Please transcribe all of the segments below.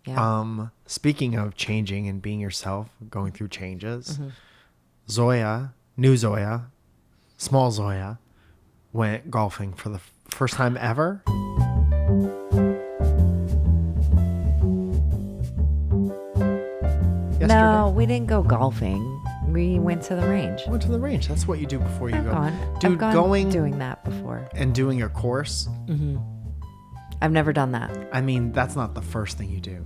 Yeah. Speaking of changing and being yourself, going through changes, Zoja, new Zoja, small Zoja, went golfing for the first time ever. Yesterday? No, we didn't go golfing. We went to the range. Went to the range. That's what you do before you go. I've gone doing that before. And doing your course. I've never done that. I mean, that's not the first thing you do.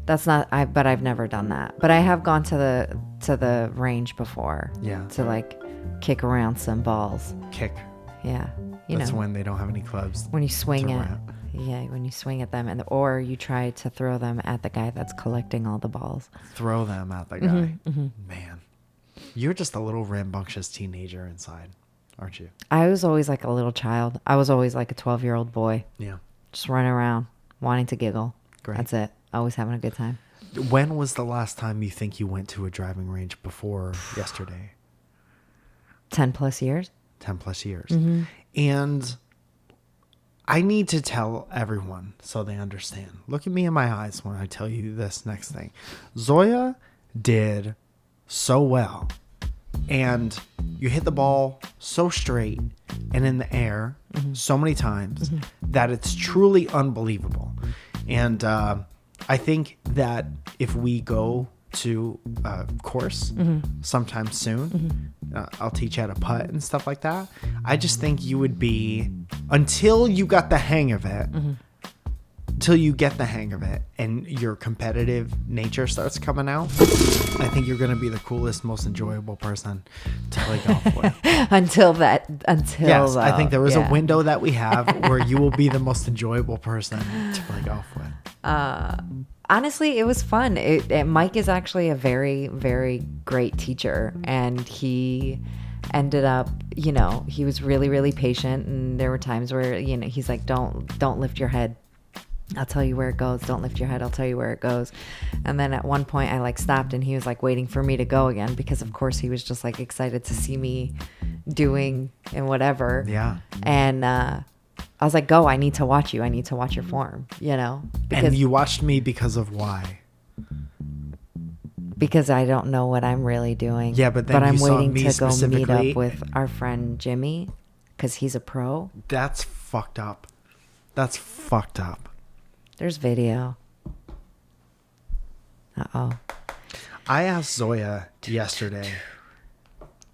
But I've never done that. But I have gone to the range before. Yeah. To like kick around some balls. Kick. Yeah. That's when they don't have any clubs. When you swing it. Yeah, when you swing at them, or you try to throw them at the guy that's collecting all the balls. Throw them at the guy. Man, you're just a little rambunctious teenager inside, aren't you? I was always like a little child. I was always like a 12-year-old boy. Yeah. Just running around, wanting to giggle. Great. That's it. Always having a good time. When was the last time you think you went to a driving range before yesterday? 10 plus years. 10 plus years. And I need to tell everyone so they understand. Look at me in my eyes when I tell you this next thing. Zoja did so well. And you hit the ball so straight and in the air so many times that it's truly unbelievable. And I think that if we go to a course sometime soon, I'll teach you how to putt and stuff like that. I just think you would be, until you got the hang of it, until you get the hang of it and your competitive nature starts coming out, I think you're going to be the coolest, most enjoyable person to play golf with. Yes, I think there is a window that we have where you will be the most enjoyable person to play golf with. Honestly, it was fun. Mike is actually a very, very great teacher, and he ended up, he was really, really patient, and there were times where, he's like, don't lift your head. I'll tell you where it goes. Don't lift your head. I'll tell you where it goes. And then at one point I like stopped, and he was like waiting for me to go again, because of course he was just like excited to see me doing and whatever. Yeah. And, I was like, go, I need to watch you. I need to watch your form, Because, and you watched me because of why? Because I don't know what I'm really doing. Yeah, but I'm waiting to go meet up with our friend Jimmy, because he's a pro. That's fucked up. There's video. Uh-oh. I asked Zoja yesterday,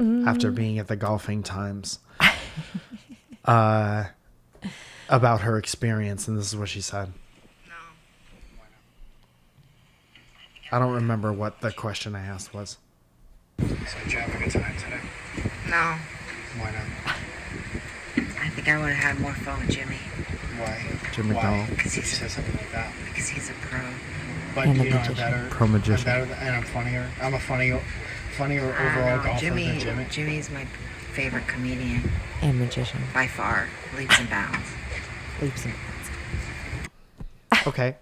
after being at the golfing times, about her experience, and this is what she said. No. I don't remember what the question I asked was. So did you have a good time today? No. Why not? I think I would have had more fun with Jimmy. Why? Jimmy McDonald. Because he said something like that. Because he's a pro. But and I'm better. Pro magician. I'm better, and I'm funnier. I'm a funnier overall golfer than Jimmy. Jimmy's my favorite comedian. And magician. By far. Leaps and bounds. Leaps and bounds. Okay.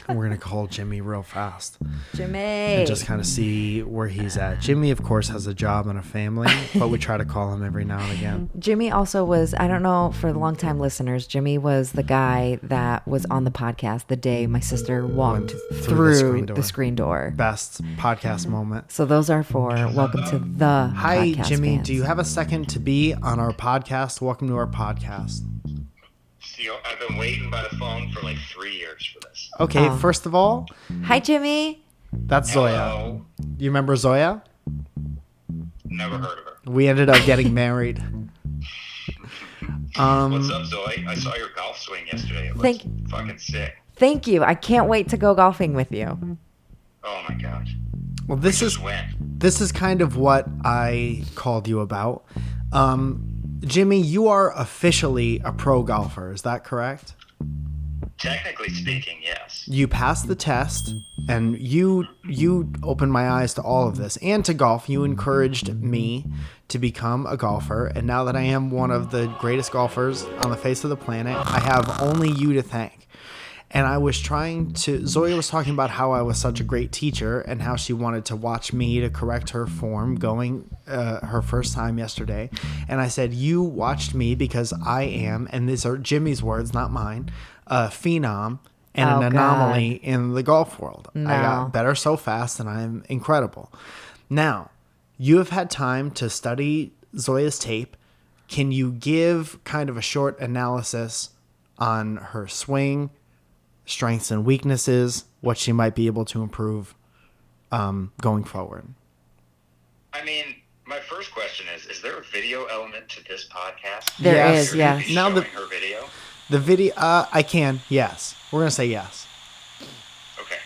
We're going to call Jimmy real fast. Jimmy. And just kind of see where he's at. Jimmy, of course, has a job and a family, but we try to call him every now and again. Jimmy also was, I don't know, for the longtime listeners, Jimmy was the guy that was on the podcast the day my sister walked through the screen door. Best podcast moment. So those are for welcome to the Hi, podcast Jimmy. fans. Do you have a second to be on our podcast? Welcome to our podcast. I've been waiting by the phone for like 3 years for this. Okay, first of all, Hi, Jimmy. that's Zoja. Hello. You remember Zoja? Never heard of her. We ended up getting married. What's up, Zoe? I saw your golf swing yesterday. It looks fucking sick. Thank you. I can't wait to go golfing with you. Oh my gosh. Well, this is kind of what I called you about. Jimmy, you are officially a pro golfer. Is that correct? Technically speaking, yes. You passed the test, and you opened my eyes to all of this and to golf. You encouraged me to become a golfer, and now that I am one of the greatest golfers on the face of the planet, I have only you to thank. And I was Zoja was talking about how I was such a great teacher and how she wanted to watch me to correct her form going her first time yesterday. And I said, you watched me because I am, and these are Jimmy's words, not mine, a phenom, and Oh, an anomaly in the golf world. No. I got better so fast, and I'm incredible. Now, you have had time to study Zoya's tape. Can you give kind of a short analysis on her swing, strengths and weaknesses, what she might be able to improve going forward? I mean, my first question is there a video element to this podcast? There Yes. is, yes. Now Now her video? The video, I can, yes. We're going to say yes. Okay.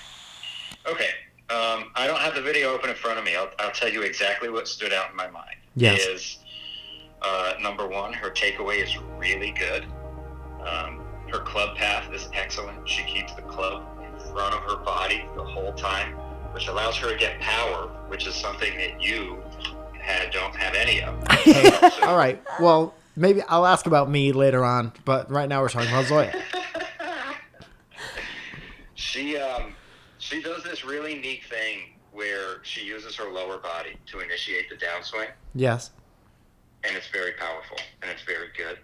I don't have the video open in front of me. I'll tell you exactly what stood out in my mind. Yes. Is, number one, her takeaway is really good. Her club path is excellent. She keeps the club in front of her body the whole time, which allows her to get power, which is something that you don't have any of. So, All right. Well, maybe I'll ask about me later on, but right now we're talking about Zoya. She does this really neat thing where she uses her lower body to initiate the downswing, Yes. and it's very powerful and it's very good.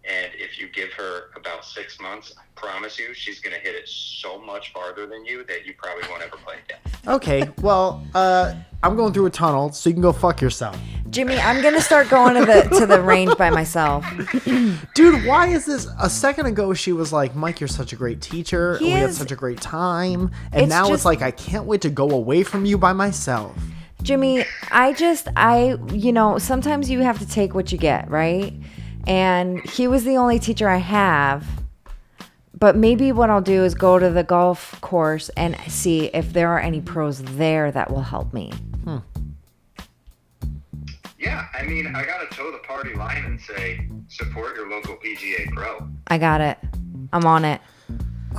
And if you give her about 6 months, I promise you, she's going to hit it so much farther than you that you probably won't ever play again. Okay. Well, I'm going through a tunnel, so you can go fuck yourself. Jimmy, I'm gonna start going to the range by myself. Dude, why is this? A second ago, she was like, Mike, you're such a great teacher. And we had such a great time. And It's now it's just- like, I can't wait to go away from you by myself. Jimmy, sometimes you have to take what you get, right? And he was the only teacher I have. But maybe what I'll do is go to the golf course and see if there are any pros there that will help me. Yeah, I mean, I got to toe the party line and say, support your local PGA pro. I got it. I'm on it.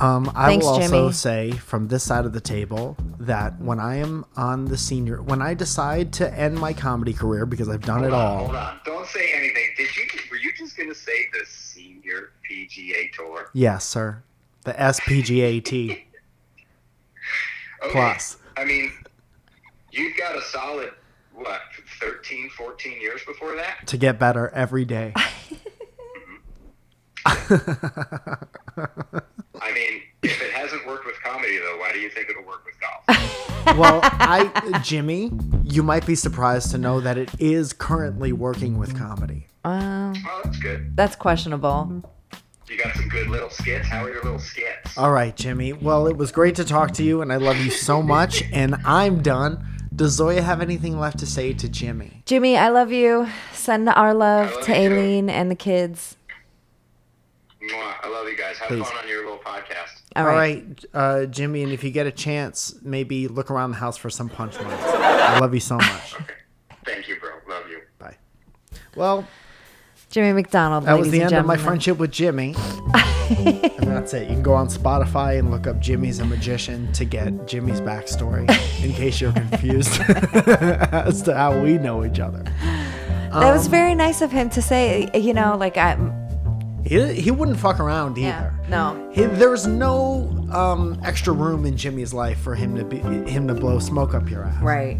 I Thanks, will also Jimmy. say from this side of the table that when I am on when I decide to end my comedy career, because I've done it all. Hold on. Don't say anything. Were you just going to say the senior PGA tour? Yes, sir. The SPGAT Okay. plus. I mean, you've got a solid, 13, 14 years before that? To get better every day. I mean, if it hasn't worked with comedy, though, why do you think it'll work with golf? Well, Jimmy, you might be surprised to know that it is currently working with comedy. Oh, that's good. That's questionable. You got some good little skits. How are your little skits? All right, Jimmy. Well, it was great to talk to you, and I love you so much, and I'm done. Does Zoya have anything left to say to Jimmy? Jimmy, I love you. Send our love love to you too. Aileen and the kids. Mwah. I love you guys. Have Please. fun on your little podcast. All right. Jimmy, and if you get a chance, maybe look around the house for some punchlines. I love you so much. Okay. Thank you, bro. Love you. Bye. Well, Jimmy McDonald, that was ladies the and end of my gentlemen. friendship with Jimmy. And that's it. You can go on Spotify and look up Jimmy's a Magician to get Jimmy's backstory in case you're confused as to how we know each other. That was very nice of him to say, He wouldn't fuck around either. yeah, no. There was no extra room in Jimmy's life for him to blow smoke up your ass. Right.